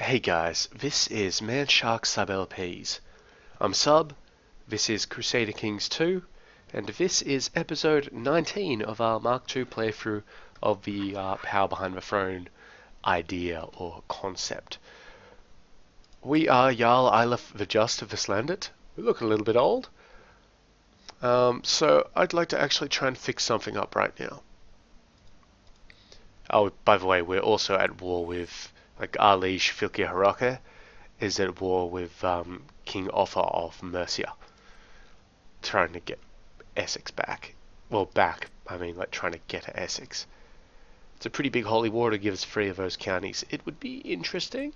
Hey guys, this is Man Shark Sub LPs. I'm Sub, this is Crusader Kings II, and this is episode 19 of our Mark II playthrough of the Power Behind the Throne idea or concept. We are Jarl Eilif the Just of the Slandit. We look a little bit old. So I'd like to actually try and fix something up right now. Oh, by the way, we're also at war with our liege Filkir Harake is at war with King Offa of Mercia, trying to get Essex back. Well, back. I mean, trying to get to Essex. It's a pretty big holy war to give us 3 of those counties. It would be interesting.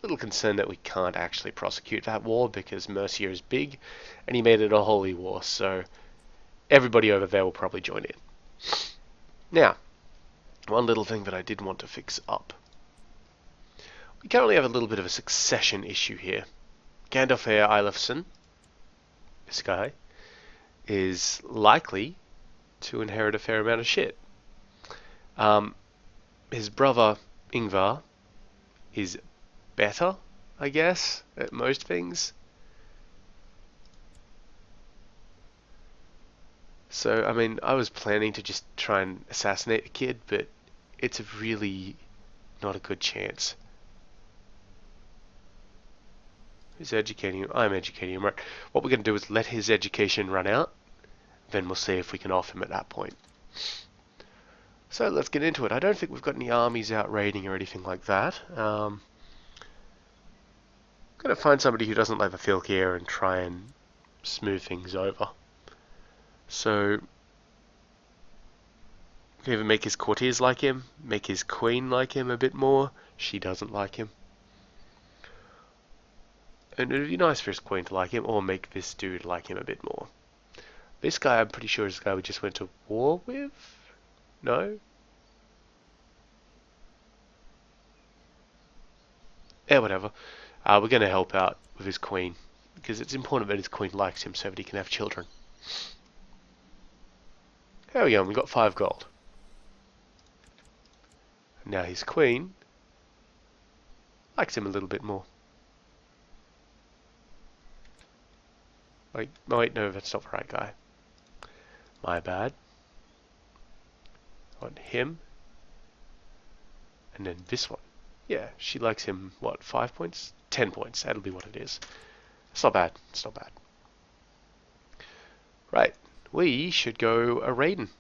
Little concerned that we can't actually prosecute that war because Mercia is big, and he made it a holy war. So everybody over there will probably join in. Now, one little thing that I did want to fix up. We currently have a little bit of a succession issue here. Gandalf Eilifson, this guy, is likely to inherit a fair amount of shit. His brother, Ingvar, is better, I guess, at most things. So, I mean, I was planning to just try and assassinate the kid, but it's really not a good chance. Who's educating him? I'm educating him, right? What we're going to do is let his education run out, then we'll see if we can off him at that point. So let's get into it. I don't think we've got any armies out raiding or anything like that. I'm going to find somebody who doesn't like the Filkir and try and smooth things over. So, either make his courtiers like him, make his queen like him a bit more. She doesn't like him. And it would be nice for his queen to like him, or make this dude like him a bit more. This guy, I'm pretty sure is the guy we just went to war with? No? Yeah, whatever. We're going to help out with his queen, because it's important that his queen likes him so that he can have children. There we go, we got 5 gold. Now his queen likes him a little bit more. Wait, no, that's not the right guy. My bad. I want him. And then this one. Yeah, she likes him, what, 5 points? 10 points, that'll be what it is. It's not bad, it's not bad. Right, we should go a-raiding.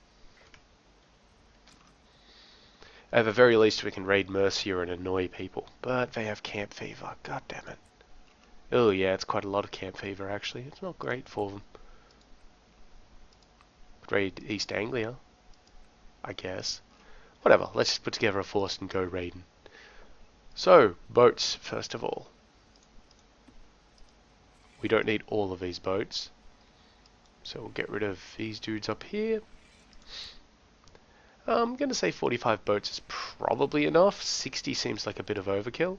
At the very least we can raid Mercia and annoy people. But they have camp fever, god damn it. Oh yeah, it's quite a lot of camp fever actually. It's not great for them. Raid East Anglia, I guess. Whatever, let's just put together a force and go raiding. So, boats first of all. We don't need all of these boats. So we'll get rid of these dudes up here. I'm going to say 45 boats is probably enough. 60 seems like a bit of overkill.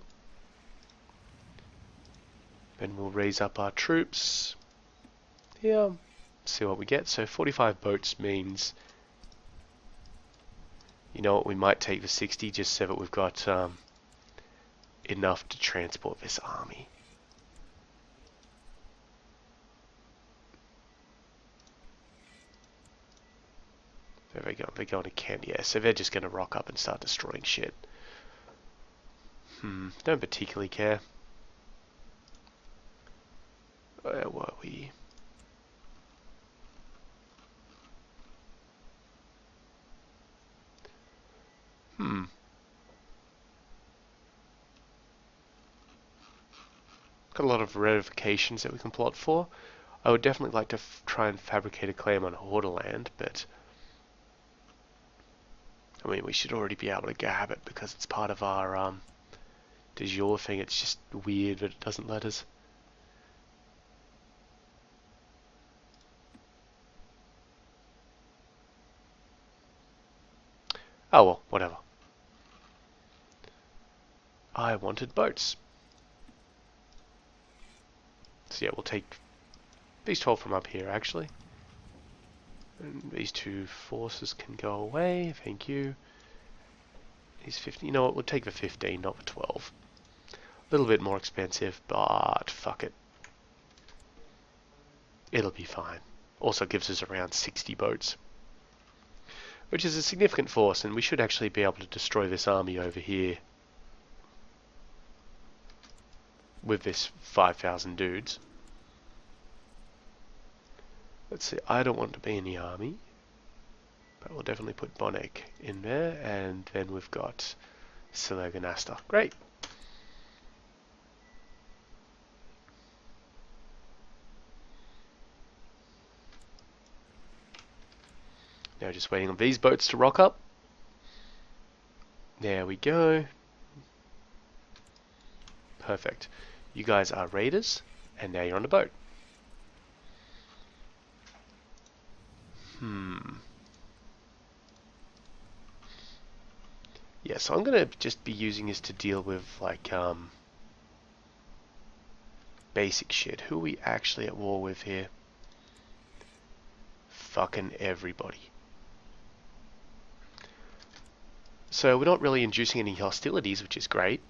Then we'll raise up our troops. Yeah, see what we get. So 45 boats means, you know what, we might take the 60 just so that we've got enough to transport this army. There they go, they're going to Kent, yeah, so they're just going to rock up and start destroying shit. Don't particularly care. Where were we? Got a lot of ratifications that we can plot for. I would definitely like to try and fabricate a claim on Hordaland, but I mean, we should already be able to grab it because it's part of our de jure thing. It's just weird that it doesn't let us. Oh well, whatever. I wanted boats. So yeah, we'll take these 12 from up here actually. And these 2 forces can go away, thank you. He's 50. You know what? We'll take the 15, not the 12. A little bit more expensive, but fuck it. It'll be fine. Also gives us around 60 boats, which is a significant force, and we should actually be able to destroy this army over here with this 5,000 dudes. Let's see, I don't want to be in the army, but we'll definitely put Bonek in there, and then we've got Seleganasta. Great. Now just waiting on these boats to rock up. There we go. Perfect. You guys are raiders, and now you're on the boat. Yeah, so I'm gonna just be using this to deal with like basic shit. Who are we actually at war with here? Fucking everybody. So we're not really inducing any hostilities, which is great.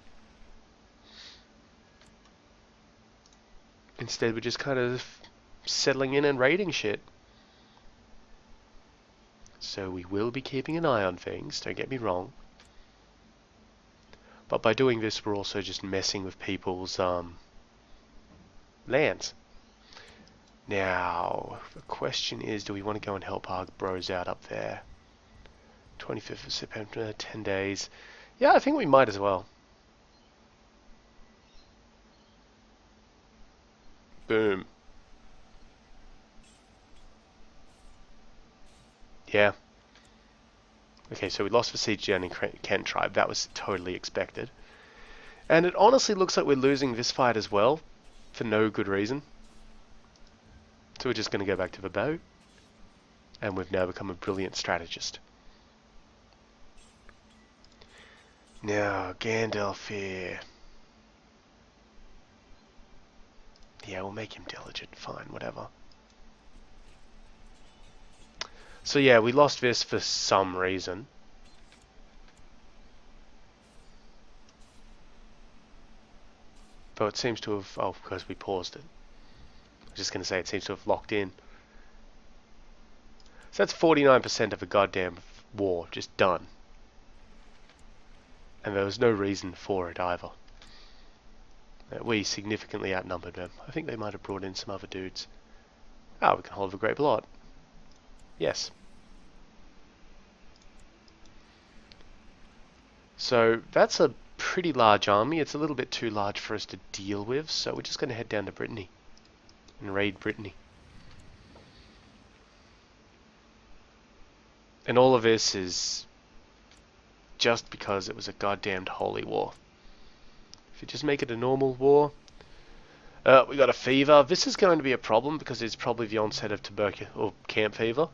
Instead, we're just kind of settling in and raiding shit. So we will be keeping an eye on things, don't get me wrong. But by doing this, we're also just messing with people's lands. Now, the question is, do we want to go and help our bros out up there? 25th of September, 10 days. Yeah, I think we might as well. Boom. Yeah. Okay, so we lost the siege down in Kent tribe. That was totally expected. And it honestly looks like we're losing this fight as well, for no good reason. So we're just going to go back to the boat. And we've now become a brilliant strategist. Now, Gandalf here. Yeah, we'll make him diligent. Fine, whatever. So yeah, we lost this for some reason. Though it seems to have... Oh, because we paused it. I was just going to say it seems to have locked in. So that's 49% of a goddamn war just done. And there was no reason for it either. We significantly outnumbered them. I think they might have brought in some other dudes. Ah, we can hold the Great Blot. Yes. So that's a pretty large army. It's a little bit too large for us to deal with, so we're just going to head down to Brittany and raid Brittany. And all of this is just because it was a goddamned holy war. If you just make it a normal war... we got a fever. This is going to be a problem because it's probably the onset of tuberculosis or camp fever.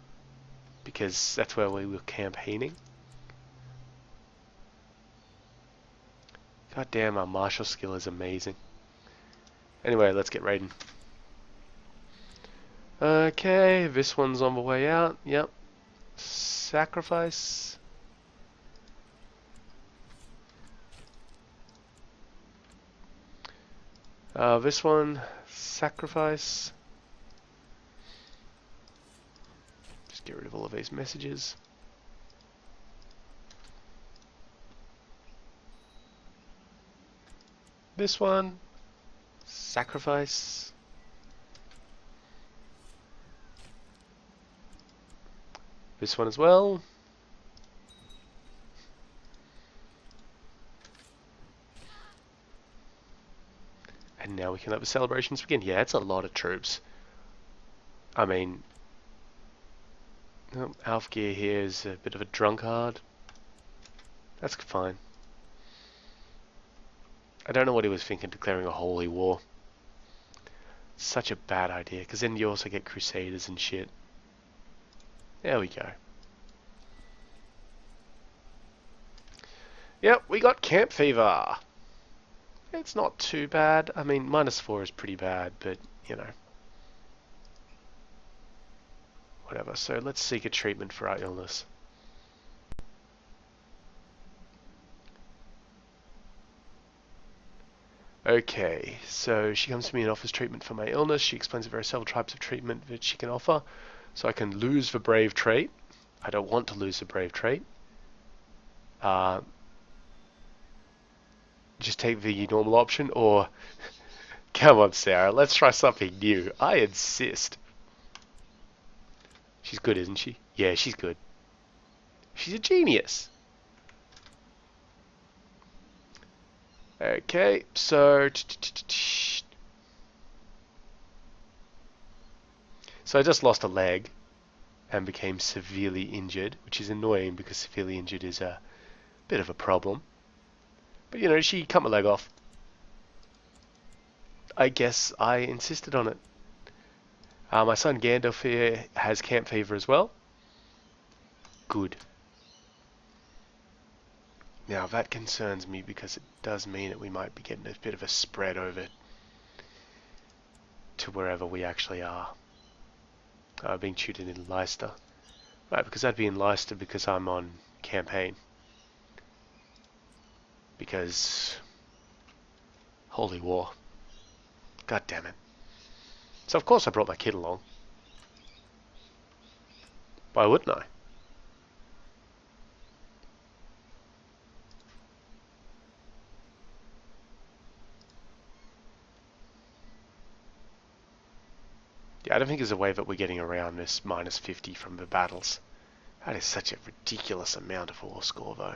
Because that's where we were campaigning. God damn, our martial skill is amazing. Anyway, let's get raiding. Okay, this one's on the way out. Yep. Sacrifice. This one, sacrifice. Just get rid of all of these messages. This one, sacrifice. This one as well. And now we can let the celebrations begin. Yeah, it's a lot of troops. I mean, Alfgeir here is a bit of a drunkard. That's fine. I don't know what he was thinking declaring a holy war. Such a bad idea, because then you also get Crusaders and shit. There we go. Yep, we got camp fever. It's not too bad. I mean, -4 is pretty bad, but, you know. Whatever. So let's seek a treatment for our illness. Okay, so she comes to me and offers treatment for my illness. She explains that there are several types of treatment that she can offer. So I can lose the brave trait. I don't want to lose the brave trait. Just take the normal option, or come on, Sarah, let's try something new. I insist. She's good, isn't she? Yeah, she's good. She's a genius. Okay, so I just lost a leg and became severely injured, which is annoying because severely injured is a bit of a problem. But you know, she cut my leg off. I guess I insisted on it. My son Gandalf here has camp fever as well. Good. Now that concerns me because it does mean that we might be getting a bit of a spread over to wherever we actually are. Being tutored in Leicester. Right, because I'd be in Leicester because I'm on campaign. Because holy war. God damn it. So of course I brought my kid along. Why wouldn't I? Yeah, I don't think there's a way that we're getting around this minus 50 from the battles. That is such a ridiculous amount of war score, though.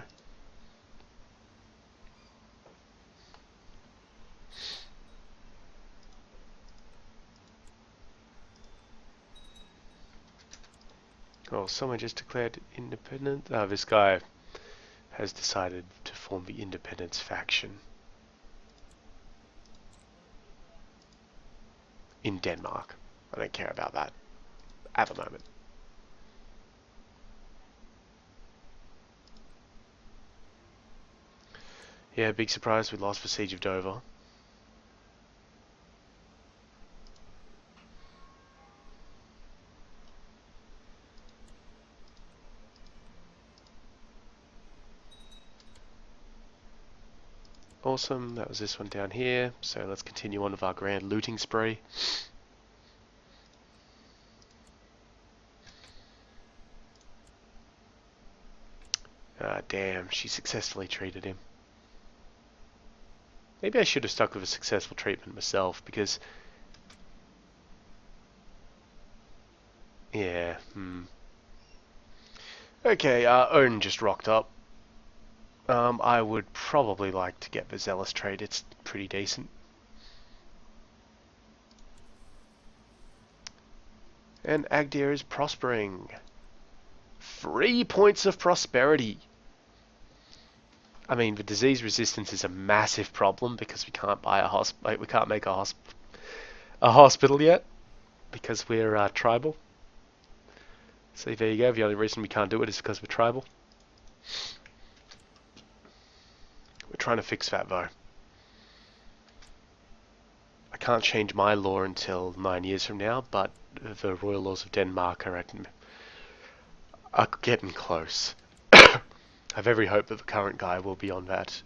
Oh, someone just declared independent. Oh, this guy has decided to form the independence faction in Denmark. I don't care about that at the moment. Yeah, big surprise, we lost the Siege of Dover. Awesome, that was this one down here. So let's continue on with our grand looting spree. Ah, damn, she successfully treated him. Maybe I should have stuck with a successful treatment myself, because... yeah, Okay, Owen just rocked up. I would probably like to get the Zealous trade, it's pretty decent. And Agdir is prospering. 3 points of prosperity. I mean, the disease resistance is a massive problem because we can't buy a we can't make a hospital yet because we're tribal. So there you go. The only reason we can't do it is because we're tribal. We're trying to fix that though. I can't change my law until 9 years from now, but the royal laws of Denmark are getting close. I have every hope that the current guy will be on that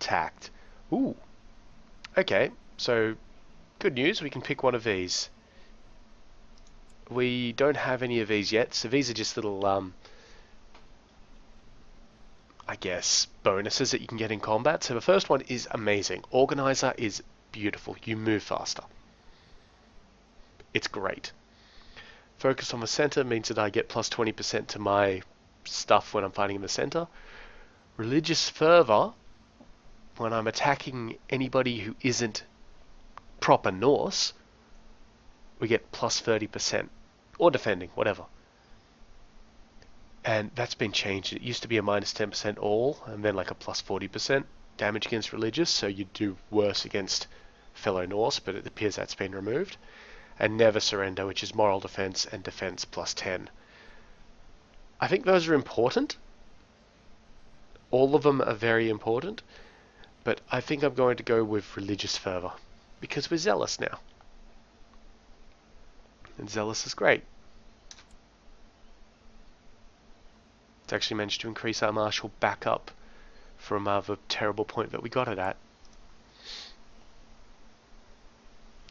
tact. Ooh. Okay, so good news, we can pick one of these. We don't have any of these yet, so these are just little, I guess, bonuses that you can get in combat. So the first one is amazing. Organizer is beautiful. You move faster. It's great. Focus on the center means that I get plus 20% to my stuff when I'm fighting in the center. Religious fervor, when I'm attacking anybody who isn't proper Norse, we get plus 30%. Or defending, whatever. And that's been changed. It used to be a minus 10% all, and then like a plus 40% damage against religious, so you do worse against fellow Norse, but it appears that's been removed. And never surrender, which is moral defense and defense plus 10. I think those are important. All of them are very important, but I think I'm going to go with religious fervor, because we're zealous now. And zealous is great. It's actually managed to increase our martial back up from the terrible point that we got it at.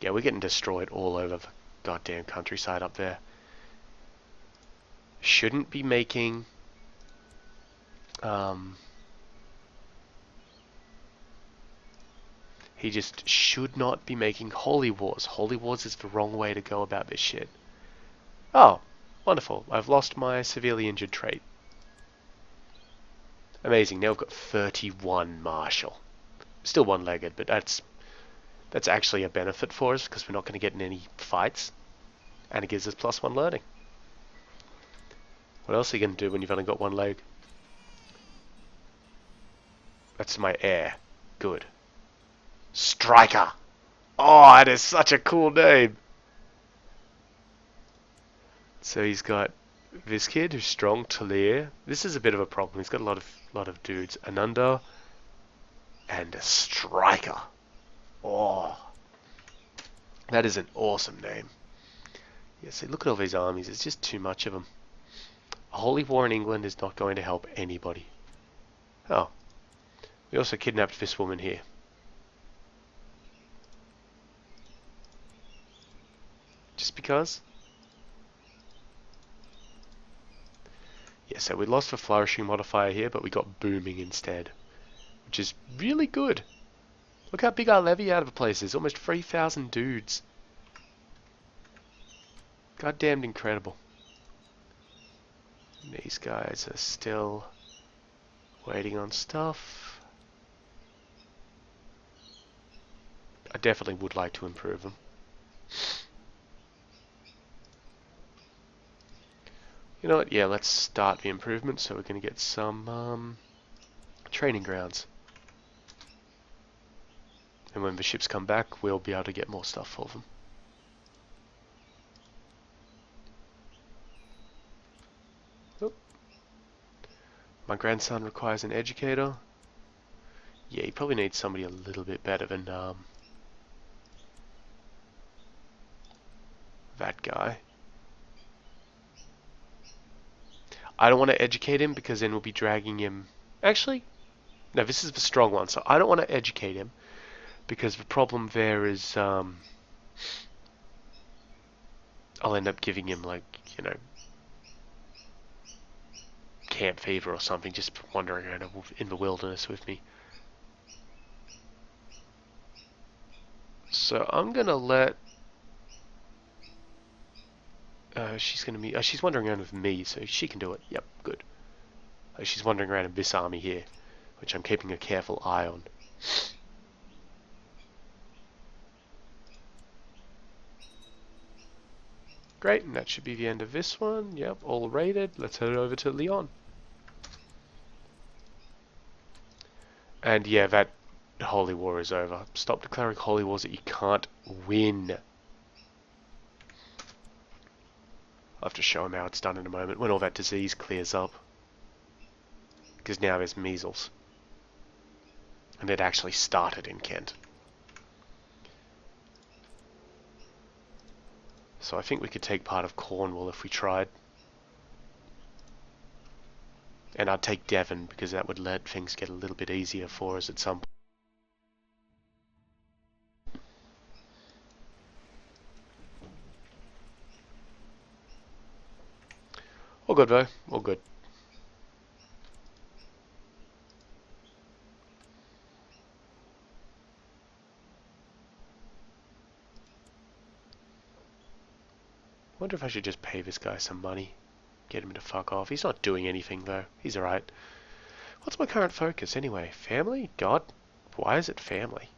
Yeah, we're getting destroyed all over the goddamn countryside up there. Shouldn't be making... he just should not be making holy wars. Holy wars is the wrong way to go about this shit. Oh, wonderful. I've lost my severely injured trait. Amazing. Now we've got 31 martial. Still one-legged, but that's actually a benefit for us because we're not going to get in any fights. And it gives us +1 learning. What else are you going to do when you've only got one leg? That's my heir. Good. Striker! Oh, that is such a cool name! So he's got this kid who's strong, Talir. This is a bit of a problem. He's got a lot of dudes. Ananda and a striker. Oh, that is an awesome name. Yeah, see, look at all these armies. It's just too much of them. A holy war in England is not going to help anybody. Oh, we also kidnapped this woman here. Just because? Yeah, so we lost the flourishing modifier here, but we got booming instead, which is really good. Look how big our levy out of the place is. Almost 3,000 dudes. Goddamned incredible. And these guys are still waiting on stuff. I definitely would like to improve them. You know what? Yeah, let's start the improvement. So we're going to get some training grounds. And when the ships come back, we'll be able to get more stuff for them. Oop. My grandson requires an educator. Yeah, he probably needs somebody a little bit better than that guy. I don't want to educate him because then we'll be dragging him. Actually, no, this is the strong one, so I don't want to educate him because the problem there is I'll end up giving him, like, you know, camp fever or something, just wandering around in the wilderness with me. So I'm gonna let she's gonna be she's wandering around with me, so she can do it. Yep, good. She's wandering around in this army here, which I'm keeping a careful eye on. Great, and that should be the end of this one. Yep, all raided. Let's head over to Lyon. And yeah, that holy war is over. Stop declaring holy wars that you can't win. I'll have to show him how it's done in a moment, when all that disease clears up. Because now there's measles. And it actually started in Kent. So I think we could take part of Cornwall if we tried. And I'd take Devon, because that would let things get a little bit easier for us at some point. All good though, all good. Wonder if I should just pay this guy some money. Get him to fuck off. He's not doing anything though. He's alright. What's my current focus anyway? Family? God? Why is it family?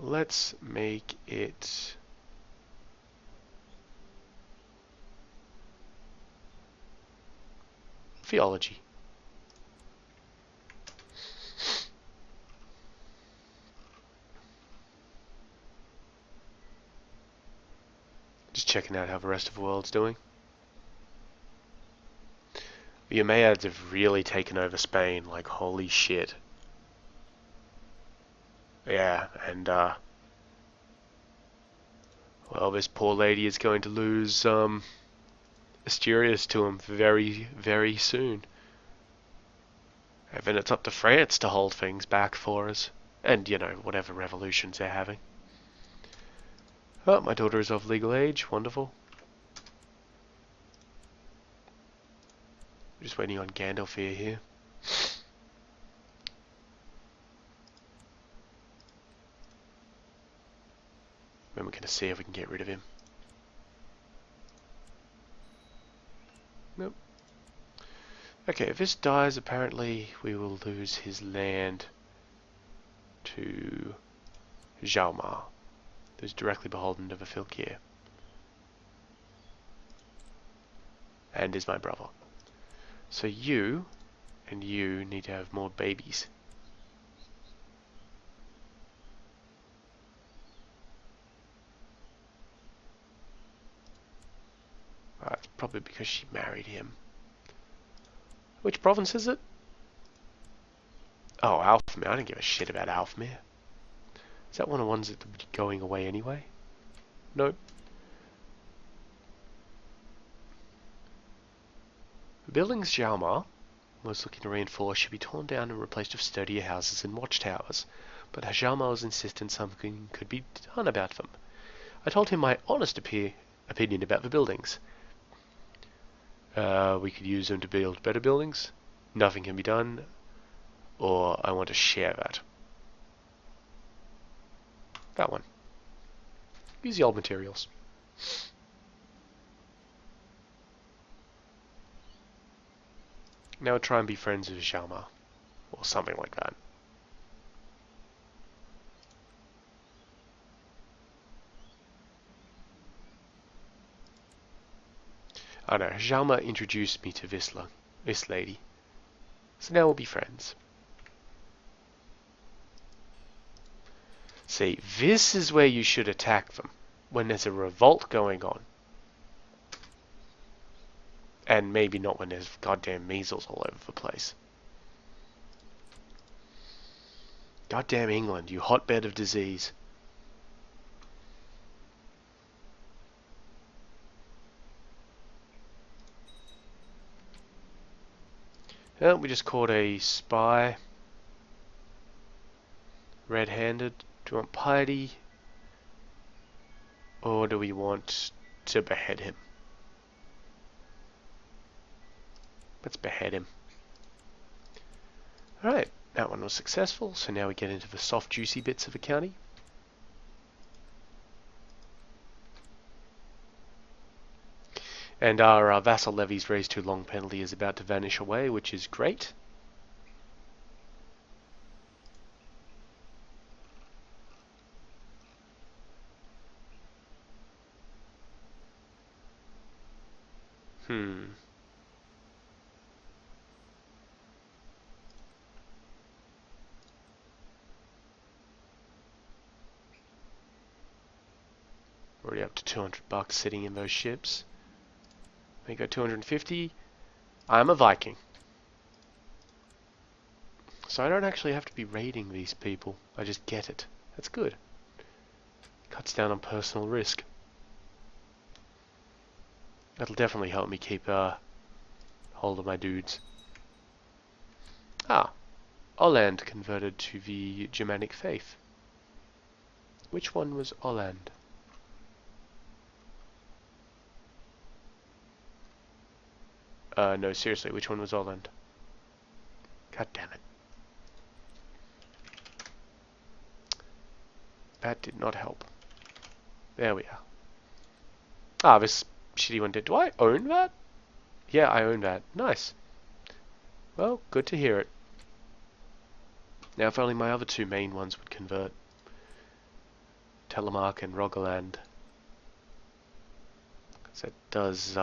Let's make it theology. Just checking out how the rest of the world's doing. The Umayyads have really taken over Spain, like holy shit. Yeah, and well, this poor lady is going to lose Asturias to him very, very soon. And then it's up to France to hold things back for us. And, you know, whatever revolutions they're having. Oh, my daughter is of legal age. Wonderful. Just waiting on Gandalf here. Then we're going to see if we can get rid of him. Nope. Okay, if this dies, apparently we will lose his land to Jalmar, who's directly beholden to the Filkir, and is my brother. So you and you need to have more babies. It's probably because she married him. Which province is it? Oh, Alfmere. I don't give a shit about Alfmere. Is that one of the ones that would be going away anyway? Nope. The buildings Jalmar was looking to reinforce should be torn down and replaced with sturdier houses and watchtowers, but Jalmar was insistent something could be done about them. I told him my honest opinion about the buildings. We could use them to build better buildings. Nothing can be done, or I want to share that. That one. Use the old materials. Now try and be friends with Jalmar, or something like that. I know, Jalmar introduced me to this lady. So now we'll be friends. See, this is where you should attack them, when there's a revolt going on. And maybe not when there's goddamn measles all over the place. Goddamn England, you hotbed of disease. Well, we just caught a spy. Red-handed. Do we want piety? Or do we want to behead him? Let's behead him. Alright, that one was successful, so now we get into the soft, juicy bits of the county. And our vassal levies raised too long penalty is about to vanish away, which is great. Already up to 200 bucks sitting in those ships. They go 250. I'm a Viking. So I don't actually have to be raiding these people. I just get it. That's good. Cuts down on personal risk. That'll definitely help me keep hold of my dudes. Ah, Holland converted to the Germanic faith. Which one was Holland? No, seriously, which one was Holland? God damn it. That did not help. There we are. Ah, this shitty one did. Do I own that? Yeah, I own that. Nice. Well, good to hear it. Now, if only my other two main ones would convert. Telemark and Rogaland. Because that does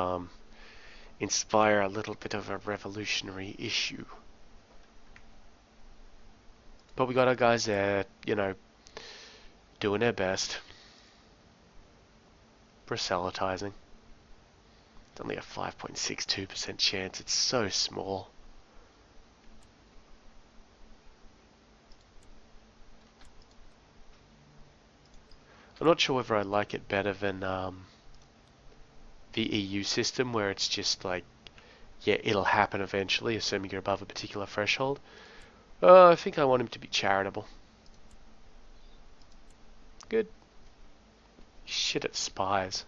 inspire a little bit of a revolutionary issue. But we got our guys there, you know, doing their best. Proselytizing. It's only a 5.62% chance. It's so small. I'm not sure whether I like it better than the EU system, where it's just like yeah, it'll happen eventually, assuming you're above a particular threshold. I think I want him to be charitable. Good. Shit at spies.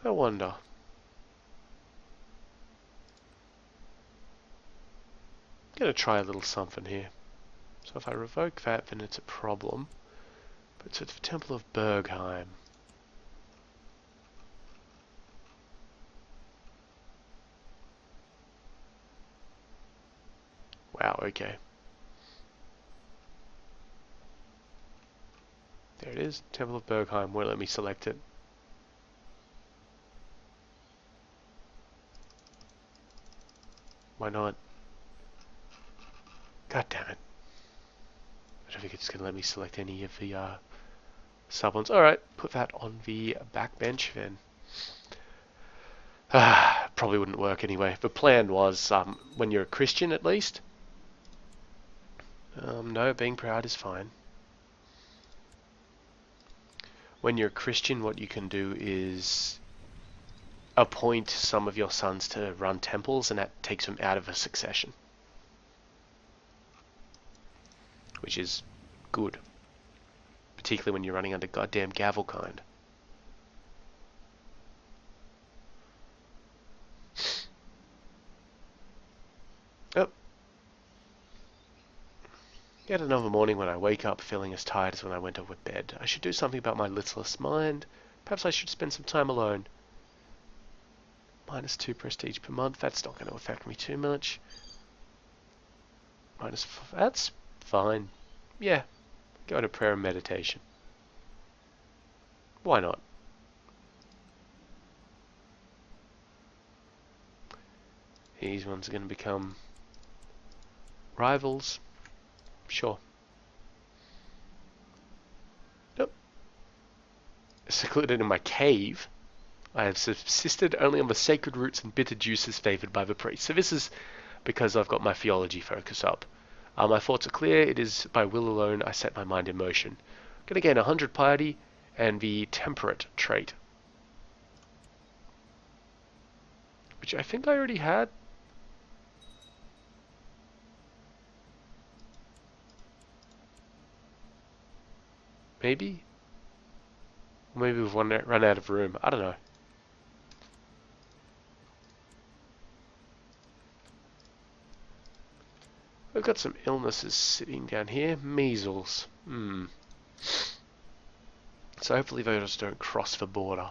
I wonder. I'm going to try a little something here. So if I revoke that, then it's a problem. But so it's the Temple of Bergheim. Wow, okay. There it is, Temple of Bergheim. Won't let me select it. Why not? God damn it. I don't think it's going to let me select any of the sub ones. Alright, put that on the back bench then. Probably wouldn't work anyway. The plan was, when you're a Christian at least. No, being proud is fine. When you're a Christian, what you can do is appoint some of your sons to run temples, and that takes them out of a succession. Which is good. Particularly when you're running under goddamn Gavelkind. Oh. Yet another morning when I wake up feeling as tired as when I went to bed. I should do something about my listless mind. Perhaps I should spend some time alone. -2 prestige per month. That's not going to affect me too much. That's fine. Yeah. Go to prayer and meditation. Why not? These ones are going to become rivals. Sure. Nope. Secluded in my cave, I have subsisted only on the sacred roots and bitter juices favoured by the priest. So this is because I've got my theology focus up. My thoughts are clear. It is by will alone I set my mind in motion. I'm going to gain 100 piety and the temperate trait, which I think I already had. Maybe? Or maybe we've run out of room. I don't know. We've got some illnesses sitting down here. Measles. So hopefully those don't cross the border.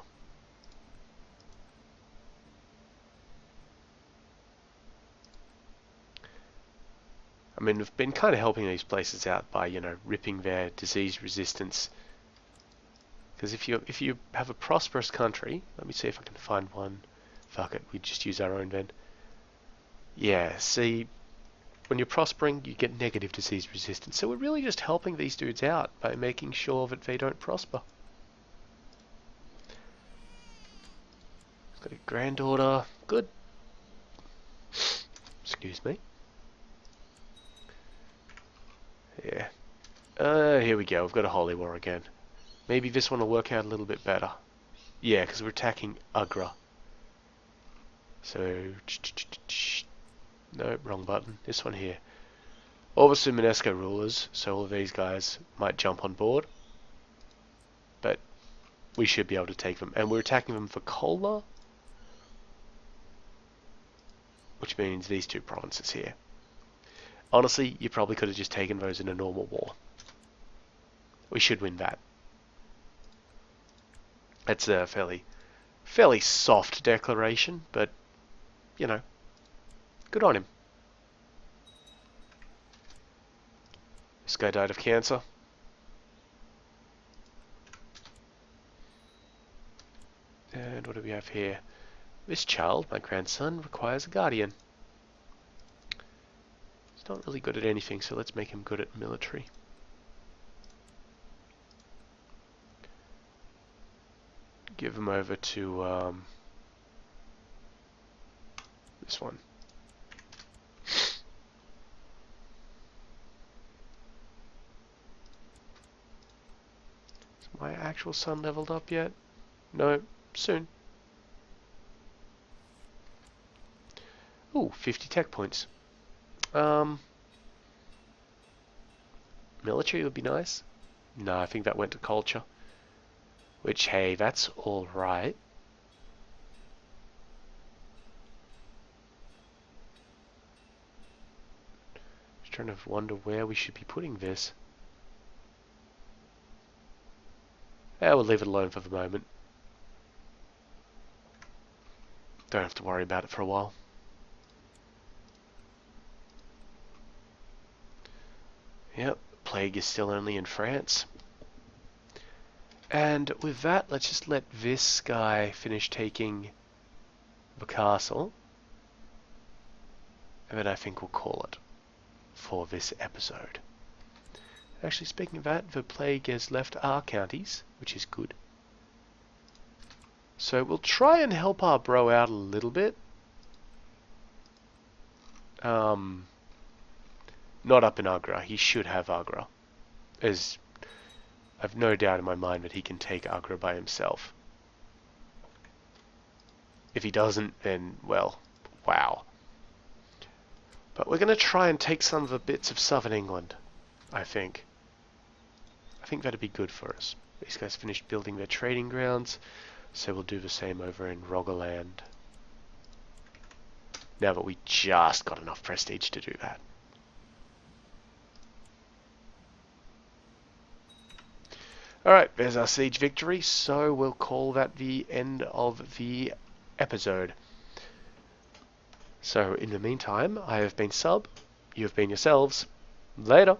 I mean, we've been kind of helping these places out by, you know, ripping their disease resistance. Because if you have a prosperous country, let me see if I can find one. Fuck it, we just use our own then. Yeah, see, when you're prospering, you get negative disease resistance. So we're really just helping these dudes out by making sure that they don't prosper. Got a granddaughter. Good. Excuse me. Yeah. Here we go. We've got a holy war again. Maybe this one will work out a little bit better. Yeah, because we're attacking Agra. So... No, wrong button. This one here. All the Sumanesco rulers, so all of these guys might jump on board. But we should be able to take them. And we're attacking them for Kola, which means these two provinces here. Honestly, you probably could have just taken those in a normal war. We should win that. That's a fairly soft declaration, but, you know, good on him. This guy died of cancer. And what do we have here? This child, my grandson, requires a guardian. He's not really good at anything, so let's make him good at military. Give him over to this one. my actual son leveled up yet? No, soon. Ooh, 50 tech points. Military would be nice. No, I think that went to culture. Which, hey, that's alright. Just trying to wonder where we should be putting this. Yeah, we'll leave it alone for the moment. Don't have to worry about it for a while. Yep, plague is still only in France. And with that, let's just let this guy finish taking the castle. And then I think we'll call it for this episode. Actually, speaking of that, the plague has left our counties, which is good. So we'll try and help our bro out a little bit. Not up in Agra. He should have Agra. As I've no doubt in my mind that he can take Agra by himself. If he doesn't, then, well, wow. But we're going to try and take some of the bits of southern England, I think. I think that'd be good for us. These guys finished building their trading grounds, so we'll do the same over in Rogaland. Now that we just got enough prestige to do that. Alright, there's our siege victory, so we'll call that the end of the episode. So, in the meantime, I have been Sub, you have been yourselves. Later.